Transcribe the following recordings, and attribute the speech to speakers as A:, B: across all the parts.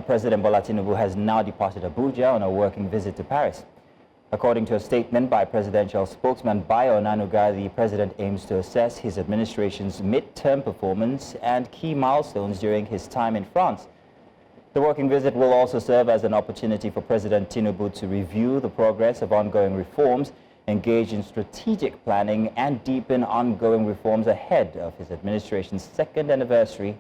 A: President Bola Tinubu has now departed Abuja on a working visit to Paris. According to a statement by presidential spokesman Bayo Onanuga, the president aims to assess his administration's mid-term performance and key milestones during his time in France. The working visit will also serve as an opportunity for President Tinubu to review the progress of ongoing reforms, engage in strategic planning, and deepen ongoing reforms ahead of his administration's second anniversary.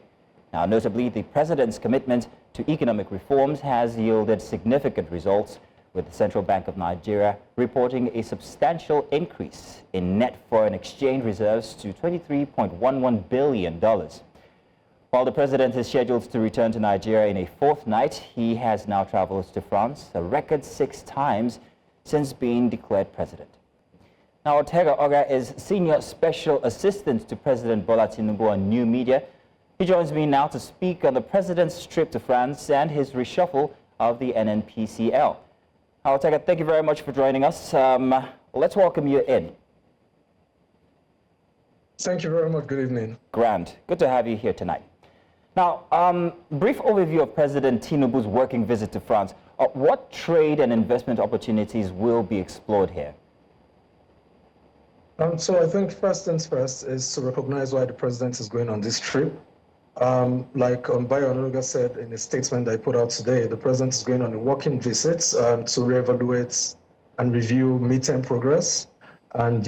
A: Now, notably, the president's commitment to economic reforms has yielded significant results, with the Central Bank of Nigeria reporting a substantial increase in net foreign exchange reserves to $23.11 billion. While the president is scheduled to return to Nigeria in a fortnight, he has now traveled to France a record 6 times since being declared president. Now, Ogra is Senior Special Assistant to President Bola Tinubu on New Media. He joins me now to speak on the president's trip to France and his reshuffle of the NNPCL. Ortega, thank you very much for joining us. Let's welcome you in.
B: Thank you very much. Good evening.
A: Grand. Good to have you here tonight. Now, brief overview of President Tinubu's working visit to France. What trade and investment opportunities will be explored here?
B: So I think first things first is to recognize why the president is going on this trip. Like Bayo Onanuga said in a statement that I put out today, the president is going on a working visit to reevaluate and review midterm progress and,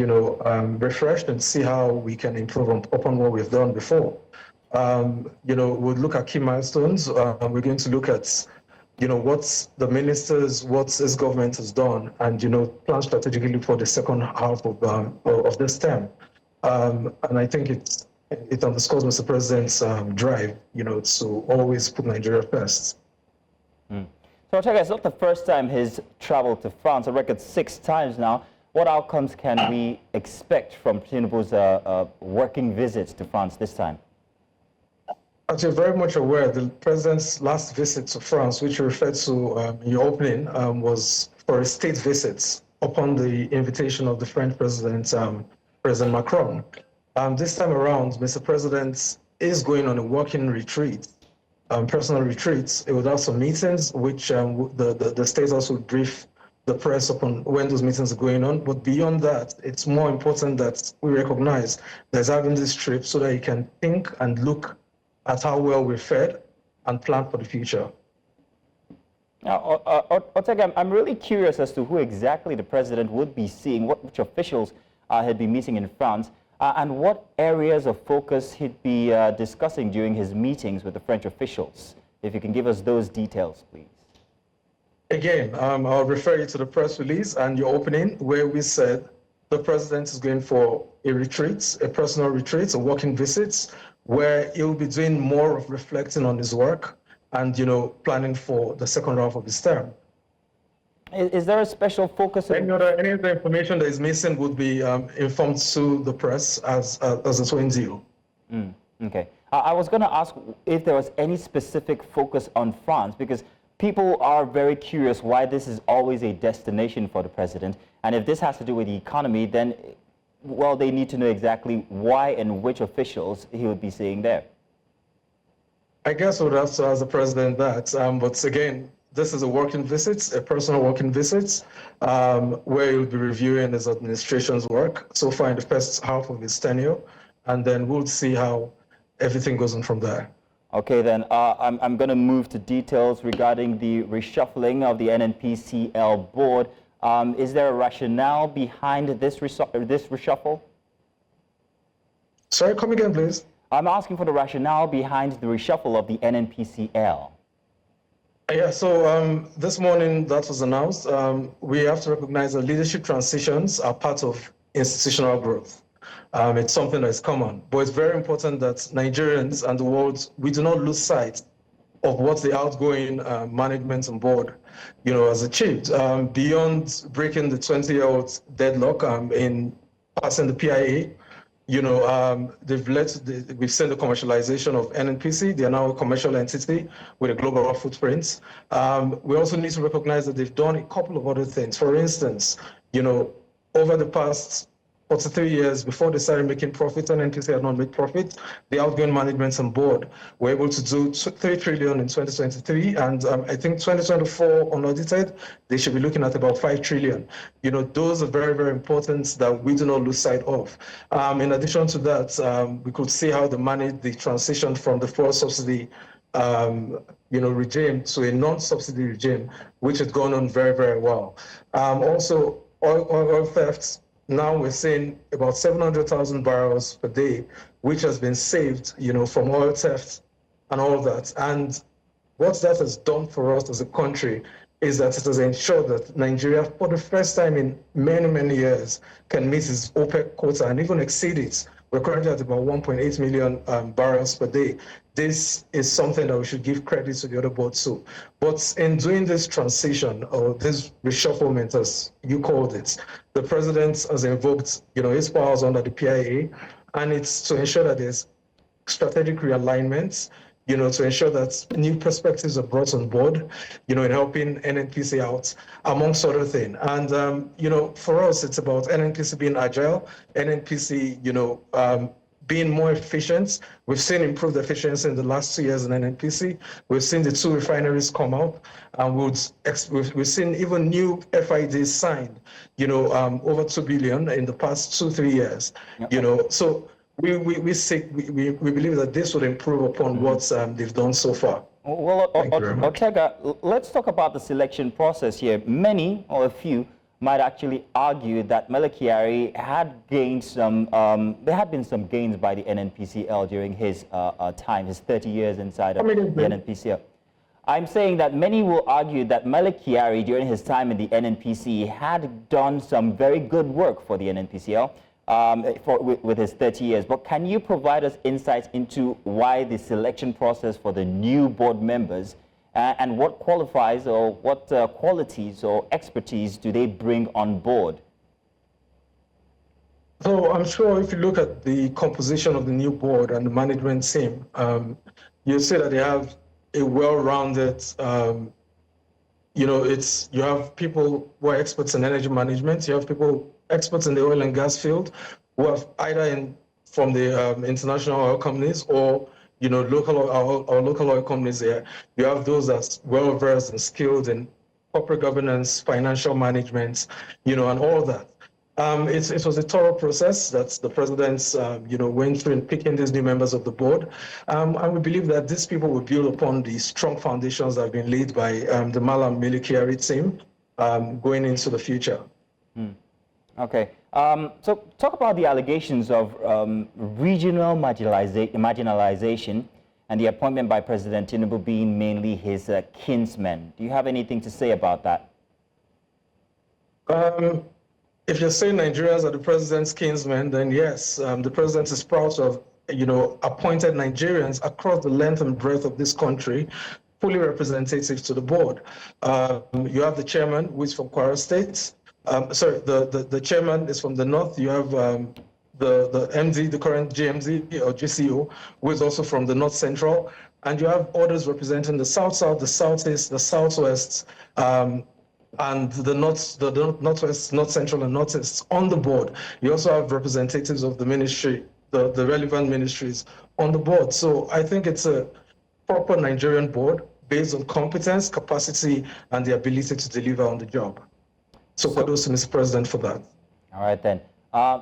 B: refresh and see how we can improve upon what we've done before. We'll look at key milestones. We're going to look at, what the ministers, what his government has done, and, plan strategically for the second half of this term. And I think it underscores Mr. President's drive, to always put Nigeria first.
A: So, Ortega, it's not the first time he's traveled to France, a record 6 times now. What outcomes can we expect from Tinubu's working visits to France this time?
B: As you're very much aware, the president's last visit to France, which you referred to in your opening, was for a state visit upon the invitation of the French president, President Macron. This time around, Mr. President is going on a working retreat, personal retreats. It would have some meetings, which the state also would brief the press upon when those meetings are going on. But beyond that, it's more important that we recognize there's having this trip so that you can think and look at how well we're fed and plan for the future.
A: Now, Ortega, I'm really curious as to who exactly the president would be seeing, which officials he'd be meeting in France, and what areas of focus he'd be discussing during his meetings with the French officials. If you can give us those details, please.
B: Again, I'll refer you to the press release and your opening, where we said the president is going for a retreat, a personal retreat, a working visit, where he'll be doing more of reflecting on his work and, planning for the second half of his term.
A: Is there a special focus?
B: Any of the information that is missing would be informed to the press as a twin deal.
A: Okay. I was going to ask if there was any specific focus on France, because people are very curious why this is always a destination for the president. And if this has to do with the economy, then, well, they need to know exactly why and which officials he would be seeing there.
B: I guess I would have to ask the president that. But again, this is a working visit, a personal working visit, where he'll be reviewing his administration's work so far in the first half of his tenure, and then we'll see how everything goes on from there.
A: Okay, then I'm going to move to details regarding the reshuffling of the NNPCL board. Is there a rationale behind this reshuffle?
B: Sorry, come again, please.
A: I'm asking for the rationale behind the reshuffle of the NNPCL.
B: Yeah, so this morning that was announced. We have to recognize that leadership transitions are part of institutional growth. It's something that is common, but it's very important that Nigerians and the world, we do not lose sight of what the outgoing management and board, has achieved. Beyond breaking the 20-year-old deadlock in passing the PIA, we've seen the commercialization of NNPC. They are now a commercial entity with a global footprint. We also need to recognize that they've done a couple of other things. For instance, over the past 43 years before they started making profits, NNPC had not made profits. The outgoing management and board were able to do 3 trillion in 2023, and I think 2024 unaudited, they should be looking at about 5 trillion. You know, those are very, very important that we do not lose sight of. In addition to that, we could see how they managed the transition from the fuel subsidy regime to a non-subsidy regime, which has gone on very, very well. Also, oil thefts. Now we're seeing about 700,000 barrels per day, which has been saved, from oil theft and all of that. And what that has done for us as a country is that it has ensured that Nigeria, for the first time in many, many years, can meet its OPEC quota and even exceed it. We're currently at about 1.8 million barrels per day. This is something that we should give credit to the other boards too. But in doing this transition, or this reshufflement, as you called it, the president has invoked, his powers under the PIA, and it's to ensure that there's strategic realignments, to ensure that new perspectives are brought on board, in helping NNPC out, amongst other things. And, for us, it's about NNPC being agile, NNPC, being more efficient. We've seen improved efficiency in the last 2 years in NNPC. We've seen the 2 refineries come out, and we've seen even new FIDs signed, over 2 billion in the past 2-3 years, So we believe that this would improve upon what they've done so far.
A: Well, Ortega, let's talk about the selection process here. Many, or a few, might actually argue that Mele Kyari had gained some, there had been some gains by the NNPCL during his time, his 30 years inside of the NNPCL. I'm saying that many will argue that Mele Kyari, during his time in the NNPC, had done some very good work for the NNPCL with his 30 years. But can you provide us insights into why the selection process for the new board members and what qualifies or what qualities or expertise do they bring on board?
B: So I'm sure if you look at the composition of the new board and the management team, you'll see that they have a well-rounded, you have people who are experts in energy management, you have people experts in the oil and gas field who have either from the international oil companies or local oil companies there. You have those that's well-versed and skilled in corporate governance, financial management, and all that. It was a thorough process that the president, went through in picking these new members of the board. And we believe that these people will build upon the strong foundations that have been laid by the Mele Kyari team going into the future.
A: Okay. So talk about the allegations of regional marginalization and the appointment by President Tinubu being mainly his kinsmen. Do you have anything to say about that?
B: If you're saying Nigerians are the president's kinsmen, then yes, the president is proud of, appointed Nigerians across the length and breadth of this country, fully representative to the board. You have the chairman, who is from Kwara State. The chairman is from the north. You have the MD, the current GMD or GCO, who is also from the North Central. And you have others representing the South-South, the Southeast, the Southwest, and the Northwest, North Central, and Northeast on the board. You also have representatives of the ministry, the relevant ministries on the board. So I think it's a proper Nigerian board based on competence, capacity, and the ability to deliver on the job. So kudos to Mr. President for that.
A: All right, then.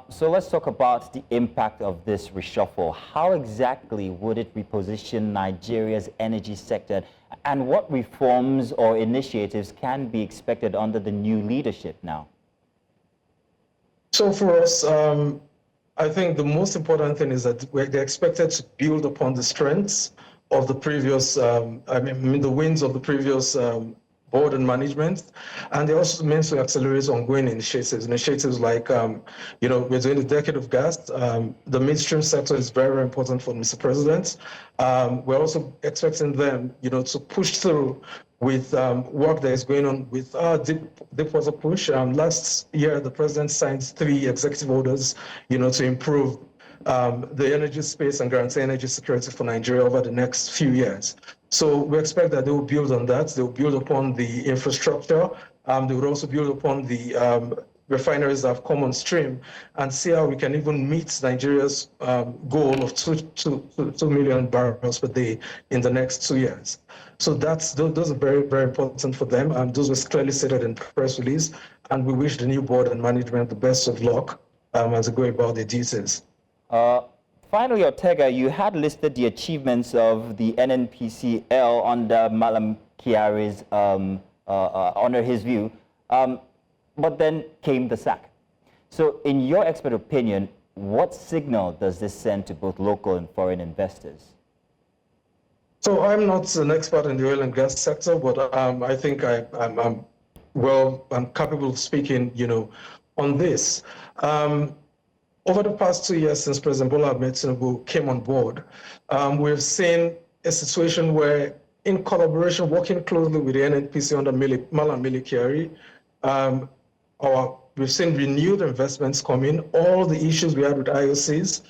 A: So let's talk about the impact of this reshuffle. How exactly would it reposition Nigeria's energy sector, and what reforms or initiatives can be expected under the new leadership now?
B: So for us, I think the most important thing is that they're expected to build upon the strengths of the previous, the wins of the previous board and management, and they also meant to accelerate ongoing initiatives like, we're doing the decade of gas. The midstream sector is very, very important for Mr. President. We're also expecting them, to push through with work that is going on with deep water push. Last year, the president signed 3 executive orders, to improve the energy space and guarantee energy security for Nigeria over the next few years. So we expect that they will build on that. They will build upon the infrastructure. They will also build upon the refineries that have come on stream and see how we can even meet Nigeria's goal of 2 million barrels per day in the next 2 years. So those are very, very important for them. Those were clearly stated in the press release, and we wish the new board and management the best of luck as they go about their duties.
A: Finally, Ortega, you had listed the achievements of the NNPCL under Malam Kyari's, under his view, but then came the sack. So in your expert opinion, what signal does this send to both local and foreign investors?
B: So I'm not an expert in the oil and gas sector, but I think I'm capable of speaking, on this. Over the past 2 years since President Bola Tinubu came on board, we've seen a situation where, in collaboration, working closely with the NNPC under Malam Kyari, we've seen renewed investments come in. All the issues we had with IOCs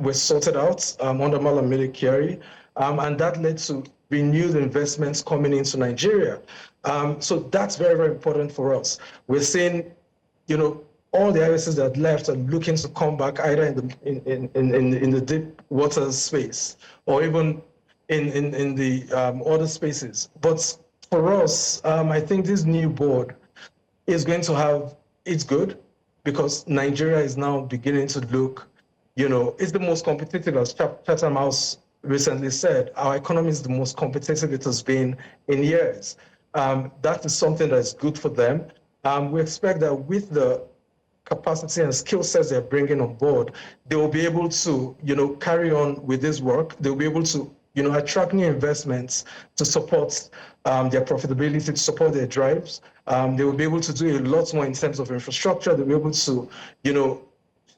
B: were sorted out under Malam Kyari, and that led to renewed investments coming into Nigeria. So that's very, very important for us. We're seeing, all the IOCs that left are looking to come back either in the deep water space or even in the other spaces. But for us, I think this new board is going to have, it's good because Nigeria is now beginning to look, it's the most competitive, as Chatham House recently said. Our economy is the most competitive it has been in years. That is something that is good for them. We expect that with the capacity and skill sets they're bringing on board, they will be able to, carry on with this work. They'll be able to, attract new investments to support their profitability, to support their drives. They will be able to do a lot more in terms of infrastructure. They'll be able to,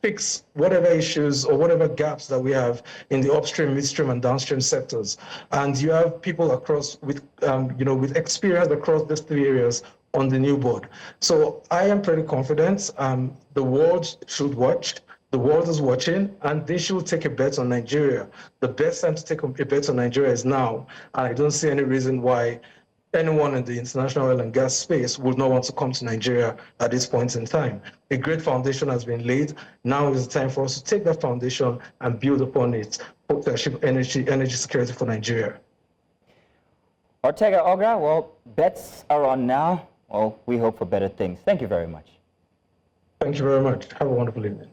B: fix whatever issues or whatever gaps that we have in the upstream, midstream, and downstream sectors. And you have people across with, with experience across these 3 areas on the new board. So I am pretty confident. The world should watch. The world is watching, and they should take a bet on Nigeria. The best time to take a bet on Nigeria is now, and I don't see any reason why anyone in the international oil and gas space would not want to come to Nigeria at this point in time. A great foundation has been laid. Now is the time for us to take that foundation and build upon it for energy security for Nigeria.
A: Ortega, Ogra, well, bets are on now. Well, we hope for better things. Thank you very much.
B: Thank you very much. Have a wonderful evening.